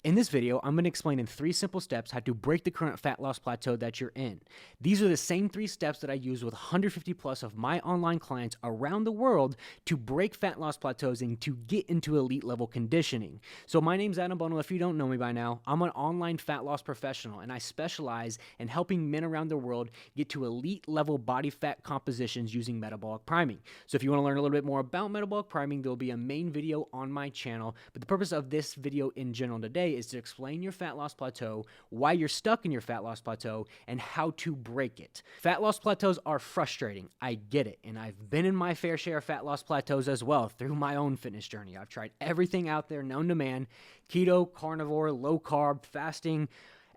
In this video, I'm going to explain in 3 simple steps how to break the current fat loss plateau that you're in. These are the same 3 steps that I use with 150 plus of my online clients around the world to break fat loss plateaus and to get into elite level conditioning. So my name's Adam Bono. If you don't know me by now, I'm an online fat loss professional and I specialize in helping men around the world get to elite level body fat compositions using metabolic priming. So if you want to learn a little bit more about metabolic priming, there'll be a main video on my channel. But the purpose of this video in general today is to explain your fat loss plateau, why you're stuck in your fat loss plateau, and how to break it. Fat loss plateaus are frustrating. I get it. And I've been in my fair share of fat loss plateaus as well through my own fitness journey. I've tried everything out there known to man: keto, carnivore, low carb, fasting,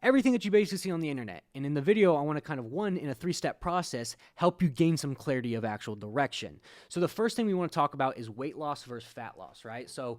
everything that you basically see on the internet. And in the video, I want to kind of, in a 3-step process, help you gain some clarity of actual direction. So the first thing we want to talk about is weight loss versus fat loss, right? So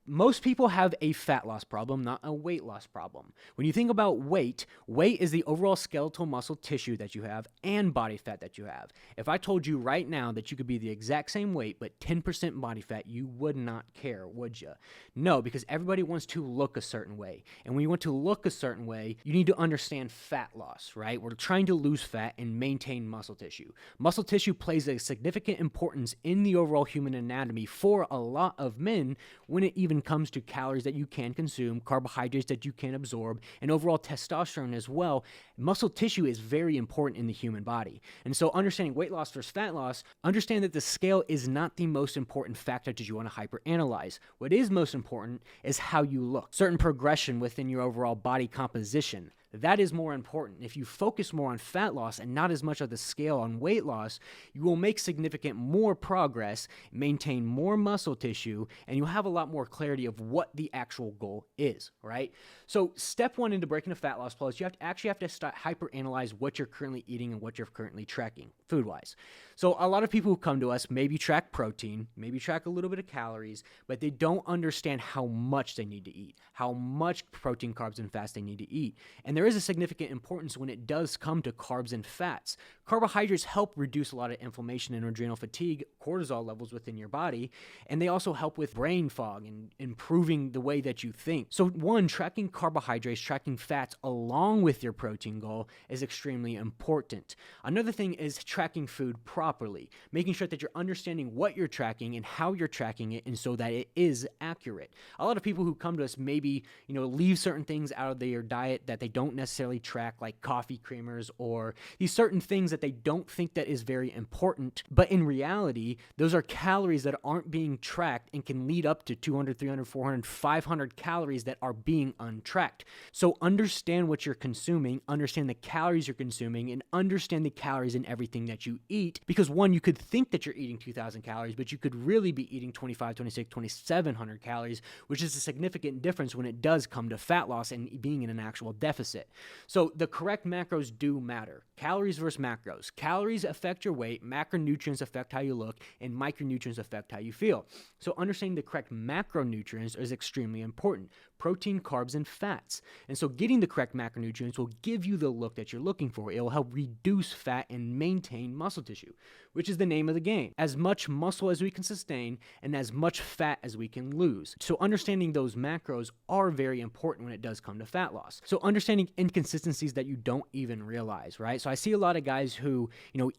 most people have a fat loss problem, not a weight loss problem. When you think about weight is the overall skeletal muscle tissue that you have and body fat that you have. If I told you right now that you could be the exact same weight but 10% body fat, you would not care, would you? No, because everybody wants to look a certain way. And when you want to look a certain way, you need to understand fat loss, right? We're trying to lose fat and maintain muscle tissue. Muscle tissue plays a significant importance in the overall human anatomy for a lot of men when it even comes to calories that you can consume, carbohydrates that you can absorb, and overall testosterone as well. Muscle tissue is very important in the human body. And so understanding weight loss versus fat loss, understand that the scale is not the most important factor that you want to hyperanalyze. What is most important is how you look. Certain progression within your overall body composition. That is more important. If you focus more on fat loss and not as much of the scale on weight loss, you will make significant more progress, maintain more muscle tissue, and you'll have a lot more clarity of what the actual goal is, right? So step 1 into breaking a fat loss plateau, you actually have to start hyperanalyze what you're currently eating and what you're currently tracking food-wise. So a lot of people who come to us maybe track protein, maybe track a little bit of calories, but they don't understand how much they need to eat, how much protein, carbs, and fats they need to eat. And there is a significant importance when it does come to carbs and fats. Carbohydrates help reduce a lot of inflammation and adrenal fatigue, cortisol levels within your body, and they also help with brain fog and improving the way that you think. So 1, tracking carbohydrates, tracking fats along with your protein goal is extremely important. Another thing is tracking food properly, making sure that you're understanding what you're tracking and how you're tracking it, and so that it is accurate. A lot of people who come to us maybe, leave certain things out of their diet that they don't necessarily track, like coffee creamers or these certain things that they don't think that is very important. But in reality, those are calories that aren't being tracked and can lead up to 200, 300, 400, 500 calories that are being untracked. So understand what you're consuming, understand the calories you're consuming, and understand the calories in everything that you eat. Because 1, you could think that you're eating 2,000 calories, but you could really be eating 25, 26, 2,700 calories, which is a significant difference when it does come to fat loss and being in an actual deficit. So the correct macros do matter. Calories versus macros. Calories affect your weight, macronutrients affect how you look, and micronutrients affect how you feel. So understanding the correct macronutrients is extremely important. Protein, carbs, and fats. And so getting the correct macronutrients will give you the look that you're looking for. It will help reduce fat and maintain muscle tissue, which is the name of the game. As much muscle as we can sustain and as much fat as we can lose. So understanding those macros are very important when it does come to fat loss. So understanding inconsistencies that you don't even realize, right? So I see a lot of guys who,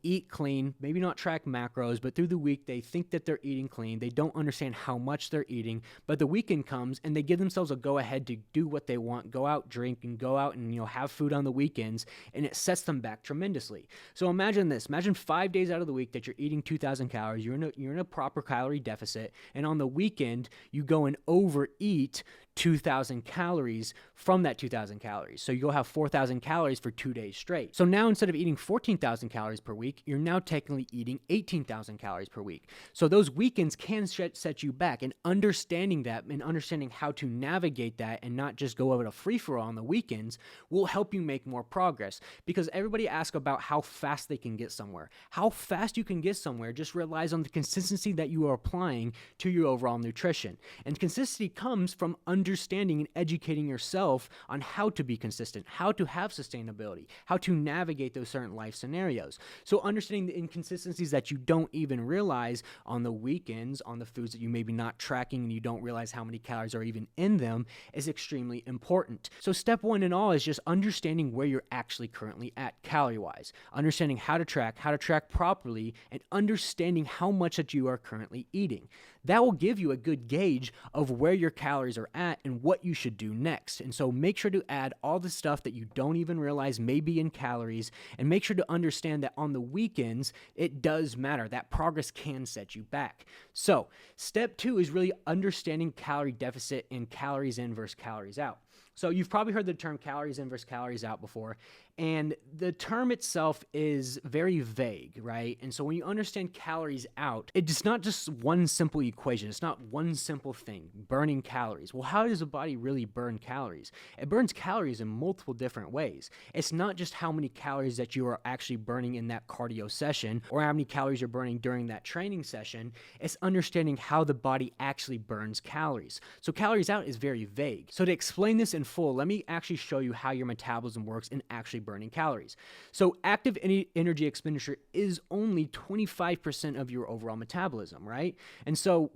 eat clean, maybe not track macros, but through the week they think that they're eating clean. They don't understand how much they're eating, but the weekend comes and they give themselves a go ahead to do what they want, go out, drink, and go out and have food on the weekends, and it sets them back tremendously. So imagine this. Imagine 5 days out of the week that you're eating 2,000 calories, you're in a proper calorie deficit, and on the weekend you go and overeat 2,000 calories from that 2,000 calories. So you'll have 4,000 calories for 2 days straight. So now instead of eating 14,000 calories per week, you're now technically eating 18,000 calories per week. So those weekends can set you back, and understanding that and understanding how to navigate that and not just go over a free-for-all on the weekends will help you make more progress, because everybody asks about how fast they can get somewhere. How fast you can get somewhere just relies on the consistency that you are applying to your overall nutrition. And consistency comes from understanding understanding and educating yourself on how to be consistent, how to have sustainability, how to navigate those certain life scenarios. So understanding the inconsistencies that you don't even realize on the weekends, on the foods that you may be not tracking and you don't realize how many calories are even in them, is extremely important. So step one in all is just understanding where you're actually currently at calorie-wise, understanding how to track properly, and understanding how much that you are currently eating. That will give you a good gauge of where your calories are at and what you should do next. And so make sure to add all the stuff that you don't even realize may be in calories, and make sure to understand that on the weekends, it does matter. That progress can set you back. So step two is really understanding calorie deficit and calories in versus calories out. So you've probably heard the term calories in versus calories out before, and the term itself is very vague, right? And so when you understand calories out, it's not just one simple equation. It's not one simple thing, burning calories. Well, how does the body really burn calories? It burns calories in multiple different ways. It's not just how many calories that you are actually burning in that cardio session or how many calories you're burning during that training session. It's understanding how the body actually burns calories. So calories out is very vague. So to explain this in full, let me actually show you how your metabolism works in actually burning calories. So active energy expenditure is only 25% of your overall metabolism, right? And so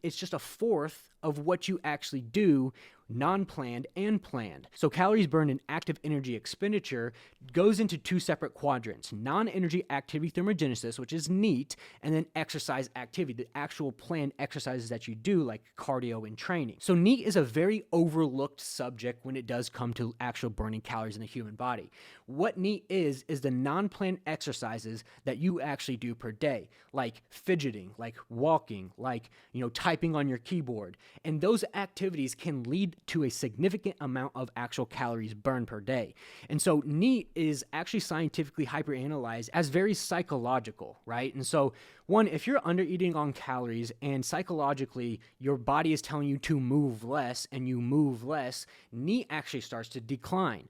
it's just a fourth of what you actually do, non-planned and planned. So calories burned in active energy expenditure goes into two separate quadrants: non-energy activity thermogenesis, which is NEAT, and then exercise activity, the actual planned exercises that you do, like cardio and training. So NEAT is a very overlooked subject when it does come to actual burning calories in the human body. What NEAT is the non-planned exercises that you actually do per day, like fidgeting, like walking, like, typing on your keyboard. And those activities can lead to a significant amount of actual calories burned per day. And so NEAT is actually scientifically hyperanalyzed as very psychological, right? And so if you're under eating on calories and psychologically your body is telling you to move less and you move less, NEAT actually starts to decline.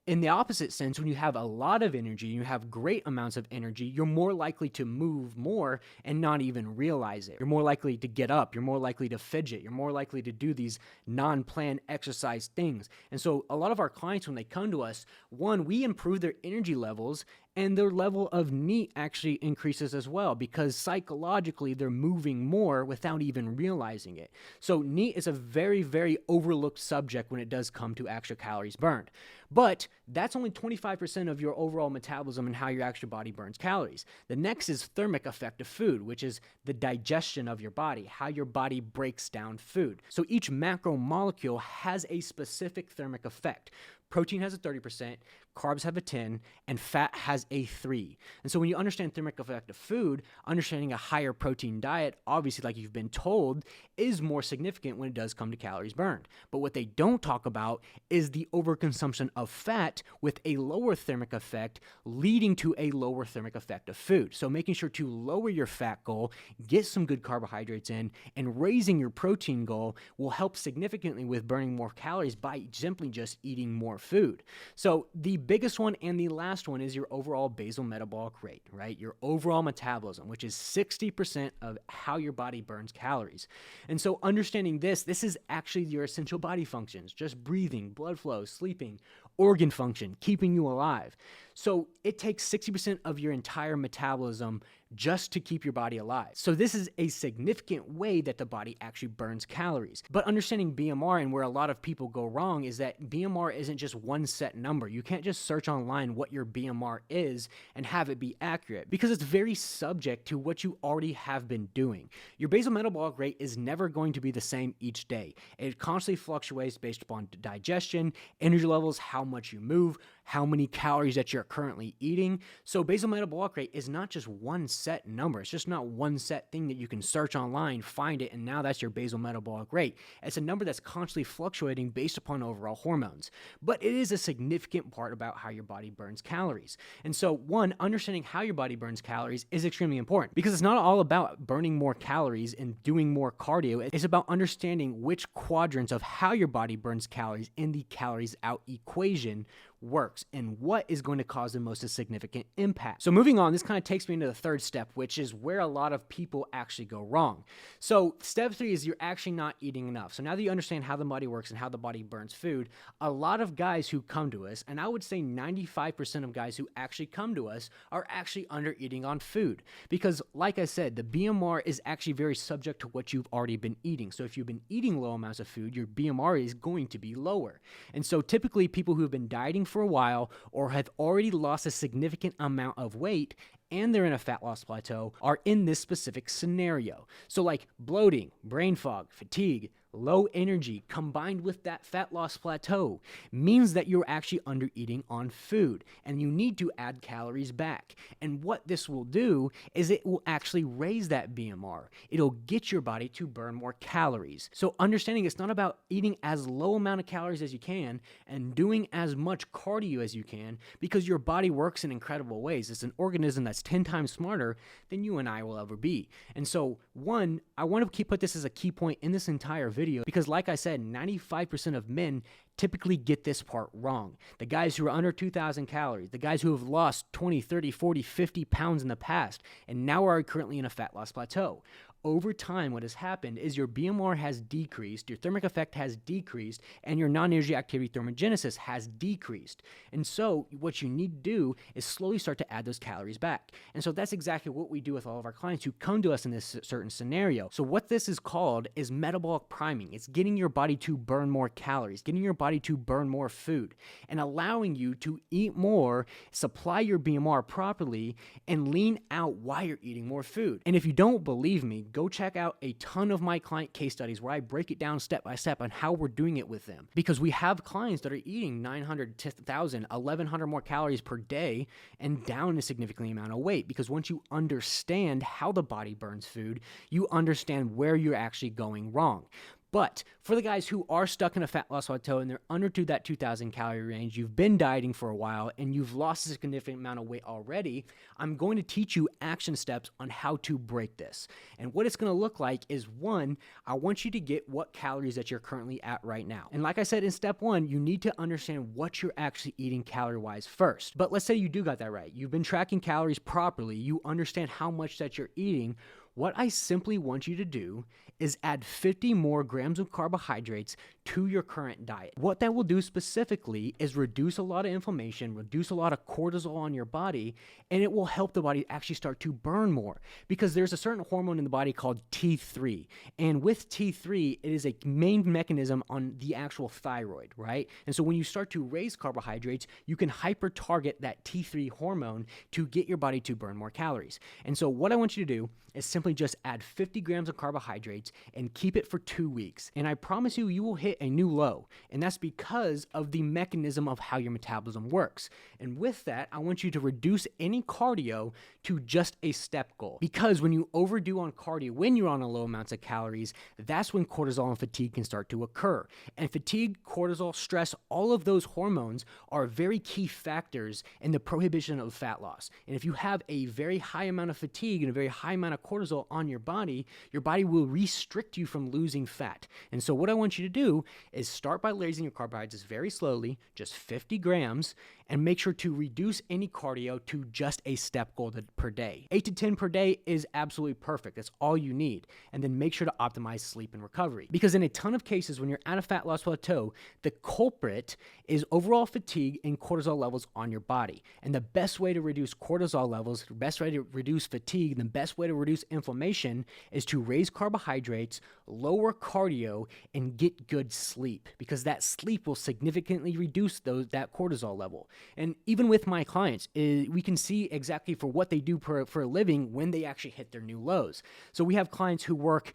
In the opposite sense, when you have a lot of energy, you have great amounts of energy, you're more likely to move more and not even realize it. You're more likely to get up. You're more likely to fidget. You're more likely to do these non-planned exercise things. And so a lot of our clients, when they come to us, we improve their energy levels, and their level of NEAT actually increases as well, because psychologically they're moving more without even realizing it. So NEAT is a very, very overlooked subject when it does come to actual calories burned. But that's only 25% of your overall metabolism and how your actual body burns calories. The next is thermic effect of food, which is the digestion of your body, how your body breaks down food. So each macromolecule has a specific thermic effect. Protein has a 30%, carbs have a 10, and fat has a 3. And so when you understand thermic effect of food, understanding a higher protein diet, obviously, like you've been told, is more significant when it does come to calories burned. But what they don't talk about is the overconsumption of fat with a lower thermic effect, leading to a lower thermic effect of food. So making sure to lower your fat goal, get some good carbohydrates in, and raising your protein goal will help significantly with burning more calories by simply just eating more food. So the biggest one and the last one is your overall basal metabolic rate, right? Your overall metabolism, which is 60% of how your body burns calories. And so understanding this is actually your essential body functions: just breathing, blood flow, sleeping, organ function, keeping you alive. So it takes 60% of your entire metabolism just to keep your body alive. So this is a significant way that the body actually burns calories. But understanding BMR, and where a lot of people go wrong, is that BMR isn't just one set number. You can't just search online what your BMR is and have it be accurate, because it's very subject to what you already have been doing. Your basal metabolic rate is never going to be the same each day. It constantly fluctuates based upon digestion, energy levels, how much you move, how many calories that you're currently eating. So basal metabolic rate is not just one set number. It's just not one set thing that you can search online, find it, and now that's your basal metabolic rate. It's a number that's constantly fluctuating based upon overall hormones. But it is a significant part about how your body burns calories. And so understanding how your body burns calories is extremely important, because it's not all about burning more calories and doing more cardio. It's about understanding which quadrants of how your body burns calories in the calories out equation works and what is going to cause the most significant impact. So moving on, this kind of takes me into the third step, which is where a lot of people actually go wrong. So step 3 is you're actually not eating enough. So now that you understand how the body works and how the body burns food, a lot of guys who come to us, and I would say 95% of guys who actually come to us are actually under eating on food. Because like I said, the BMR is actually very subject to what you've already been eating. So if you've been eating low amounts of food, your BMR is going to be lower. And so typically people who have been dieting for a while or have already lost a significant amount of weight and they're in a fat loss plateau are in this specific scenario. So like bloating, brain fog, fatigue, low energy combined with that fat loss plateau means that you're actually under eating on food and you need to add calories back. And what this will do is it will actually raise that BMR. It'll get your body to burn more calories. So understanding it's not about eating as low amount of calories as you can and doing as much cardio as you can, because your body works in incredible ways. It's an organism that's 10 times smarter than you and I will ever be. And so one, I want to put this as a key point in this entire video, because like I said, 95% of men typically get this part wrong. The guys who are under 2,000 calories, the guys who have lost 20, 30, 40, 50 pounds in the past and now are currently in a fat loss plateau. Over time, what has happened is your BMR has decreased, your thermic effect has decreased, and your non-energy activity thermogenesis has decreased. And so what you need to do is slowly start to add those calories back. And so that's exactly what we do with all of our clients who come to us in this certain scenario. So what this is called is metabolic priming. It's getting your body to burn more calories, getting your body to burn more food, and allowing you to eat more, supply your BMR properly, and lean out while you're eating more food. And if you don't believe me, go check out a ton of my client case studies where I break it down step by step on how we're doing it with them. Because we have clients that are eating 900, 1,000, 1,100 more calories per day and down a significant amount of weight. Because once you understand how the body burns food, you understand where you're actually going wrong. But for the guys who are stuck in a fat loss plateau and they're under that 2,000 calorie range, you've been dieting for a while and you've lost a significant amount of weight already, I'm going to teach you action steps on how to break this. And what it's going to look like is, one, I want you to get what calories that you're currently at right now. And like I said in step 1, you need to understand what you're actually eating calorie-wise first. But let's say you do got that right. You've been tracking calories properly. You understand how much that you're eating. What I simply want you to do is add 50 more grams of carbohydrates to your current diet. What that will do specifically is reduce a lot of inflammation, reduce a lot of cortisol on your body, and it will help the body actually start to burn more, because there's a certain hormone in the body called T3. And with T3, it is a main mechanism on the actual thyroid, right? And so when you start to raise carbohydrates, you can hyper target that T3 hormone to get your body to burn more calories. And so what I want you to do is simply just add 50 grams of carbohydrates and keep it for 2 weeks. And I promise you, you will hit a new low. And that's because of the mechanism of how your metabolism works. And with that, I want you to reduce any cardio to just a step goal. Because when you overdo on cardio, when you're on a low amounts of calories, that's when cortisol and fatigue can start to occur. And fatigue, cortisol, stress, all of those hormones are very key factors in the prohibition of fat loss. And if you have a very high amount of fatigue and a very high amount of cortisol on your body will restrict you from losing fat. And so what I want you to do is start by raising your carbohydrates very slowly, just 50 grams, and make sure to reduce any cardio to just a step goal per day. 8 to 10 per day is absolutely perfect. That's all you need. And then make sure to optimize sleep and recovery. Because in a ton of cases, when you're at a fat loss plateau, the culprit is overall fatigue and cortisol levels on your body. And the best way to reduce cortisol levels, the best way to reduce fatigue, the best way to reduce inflammation is to raise carbohydrates, lower cardio, and get good sleep. Because that sleep will significantly reduce that cortisol level. And even with my clients, we can see exactly for what they do for a living when they actually hit their new lows. So we have clients who work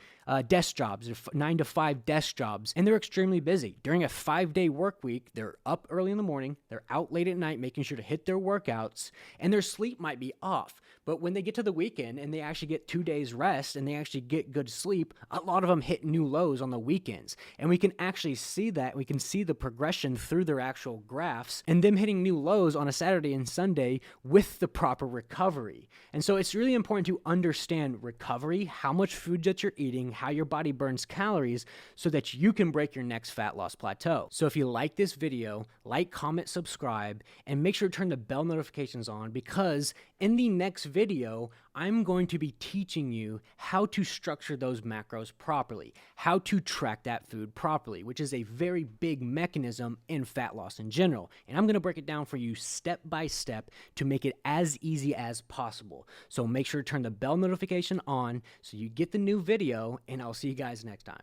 desk jobs, 9 to 5 desk jobs, and they're extremely busy. During a 5-day work week, they're up early in the morning, they're out late at night making sure to hit their workouts, and their sleep might be off. But when they get to the weekend and they actually get 2 days rest and they actually get good sleep, a lot of them hit new lows on the weekends. And we can actually see that. We can see the progression through their actual graphs and them hitting new lows on a Saturday and Sunday with the proper recovery. And so it's really important to understand recovery, how much food that you're eating, how your body burns calories, so that you can break your next fat loss plateau. So if you like this video, like, comment, subscribe, and make sure to turn the bell notifications on, because in the next video, I'm going to be teaching you how to structure those macros properly, how to track that food properly, which is a very big mechanism in fat loss in general. And I'm going to break it down for you step by step to make it as easy as possible. So make sure to turn the bell notification on so you get the new video, and I'll see you guys next time.